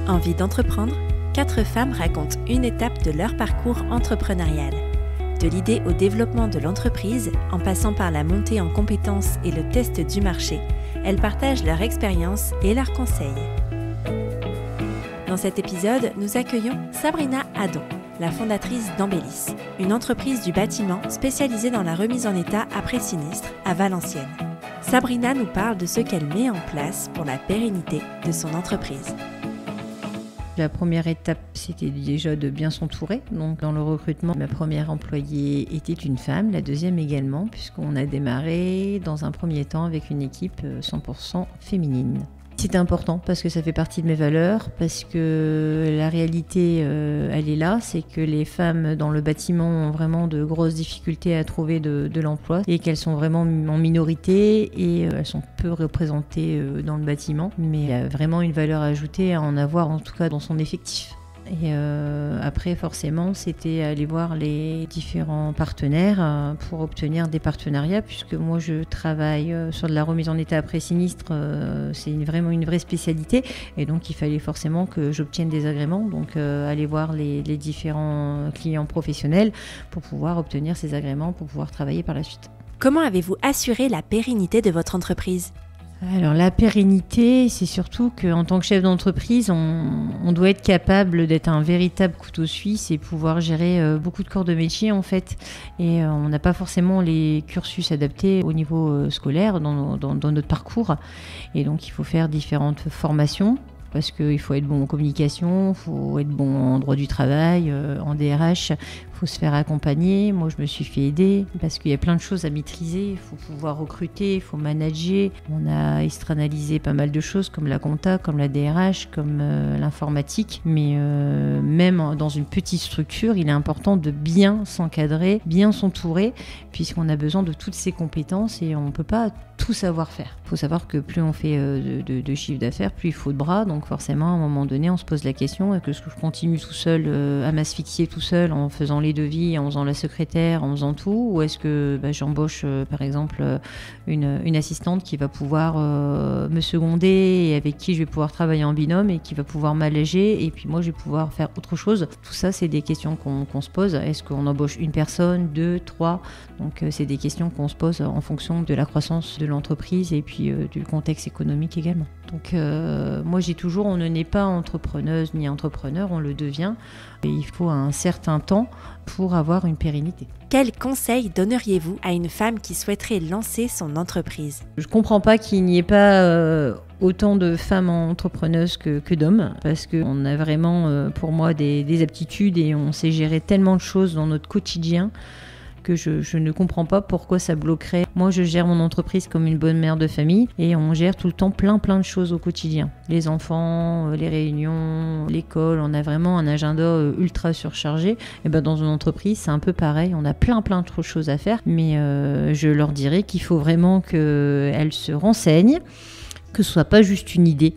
Envie d'entreprendre ? 4 femmes racontent une étape de leur parcours entrepreneurial. De l'idée au développement de l'entreprise, en passant par la montée en compétences et le test du marché, elles partagent leur expérience et leurs conseils. Dans cet épisode, nous accueillons Sabrina Adon, la fondatrice d'Embellis, une entreprise du bâtiment spécialisée dans la remise en état après sinistre à Valenciennes. Sabrina nous parle de ce qu'elle met en place pour la pérennité de son entreprise. La première étape, c'était déjà de bien s'entourer. Donc, dans le recrutement, ma première employée était une femme, la deuxième également, puisqu'on a démarré dans un premier temps avec une équipe 100% féminine. C'était important parce que ça fait partie de mes valeurs, parce que la réalité, elle est là, c'est que les femmes dans le bâtiment ont vraiment de grosses difficultés à trouver de l'emploi et qu'elles sont vraiment en minorité et elles sont peu représentées dans le bâtiment. Mais il y a vraiment une valeur ajoutée à en avoir, en tout cas dans son effectif. Et après, forcément, c'était aller voir les différents partenaires pour obtenir des partenariats, puisque moi, je travaille sur de la remise en état après sinistre. C'est vraiment une vraie spécialité. Et donc, il fallait forcément que j'obtienne des agréments. Donc, aller voir les différents clients professionnels pour pouvoir obtenir ces agréments, pour pouvoir travailler par la suite. Comment avez-vous assuré la pérennité de votre entreprise ? Alors la pérennité, c'est surtout qu'en tant que chef d'entreprise, on doit être capable d'être un véritable couteau suisse et pouvoir gérer beaucoup de corps de métier en fait. Et on n'a pas forcément les cursus adaptés au niveau scolaire dans notre parcours. Et donc il faut faire différentes formations. Parce qu'il faut être bon en communication, il faut être bon en droit du travail, en DRH, il faut se faire accompagner. Moi, je me suis fait aider parce qu'il y a plein de choses à maîtriser. Il faut pouvoir recruter, il faut manager. On a externalisé pas mal de choses comme la compta, comme la DRH, comme l'informatique. Mais même dans une petite structure, il est important de bien s'encadrer, bien s'entourer, puisqu'on a besoin de toutes ces compétences et on ne peut pas tout savoir faire. Il faut savoir que plus on fait de chiffre d'affaires, plus il faut de bras. Donc forcément, à un moment donné, on se pose la question, est-ce que je continue tout seul à m'asphyxier tout seul en faisant les devis, en faisant la secrétaire, en faisant tout, ou est-ce que j'embauche par exemple une assistante qui va pouvoir me seconder et avec qui je vais pouvoir travailler en binôme et qui va pouvoir m'alléger et puis moi je vais pouvoir faire autre chose. Tout ça, c'est des questions qu'on se pose. Est-ce qu'on embauche une personne, 2, 3 ? Donc c'est des questions qu'on se pose en fonction de la croissance de l'entreprise et puis du contexte économique également. Donc moi j'ai toujours, on ne naît pas entrepreneuse ni entrepreneur, on le devient. Et il faut un certain temps pour avoir une pérennité. Quels conseils donneriez-vous à une femme qui souhaiterait lancer son entreprise ? Je ne comprends pas qu'il n'y ait pas autant de femmes entrepreneuses que d'hommes, parce qu'on a vraiment pour moi des aptitudes et on sait gérer tellement de choses dans notre quotidien que je ne comprends pas pourquoi ça bloquerait. Moi, je gère mon entreprise comme une bonne mère de famille et on gère tout le temps plein de choses au quotidien. Les enfants, les réunions, l'école, on a vraiment un agenda ultra surchargé. Et dans une entreprise, c'est un peu pareil. On a plein de choses à faire, mais je leur dirais qu'il faut vraiment qu'elles se renseignent, que ce soit pas juste une idée.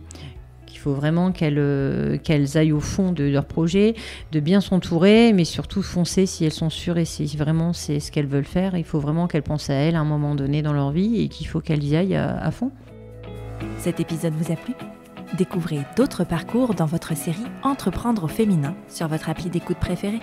Il faut vraiment qu'elles aillent au fond de leur projet, de bien s'entourer, mais surtout foncer si elles sont sûres et si vraiment c'est ce qu'elles veulent faire. Il faut vraiment qu'elles pensent à elles à un moment donné dans leur vie et qu'il faut qu'elles y aillent à fond. Cet épisode vous a plu ? Découvrez d'autres parcours dans votre série Entreprendre au féminin sur votre appli d'écoute préférée.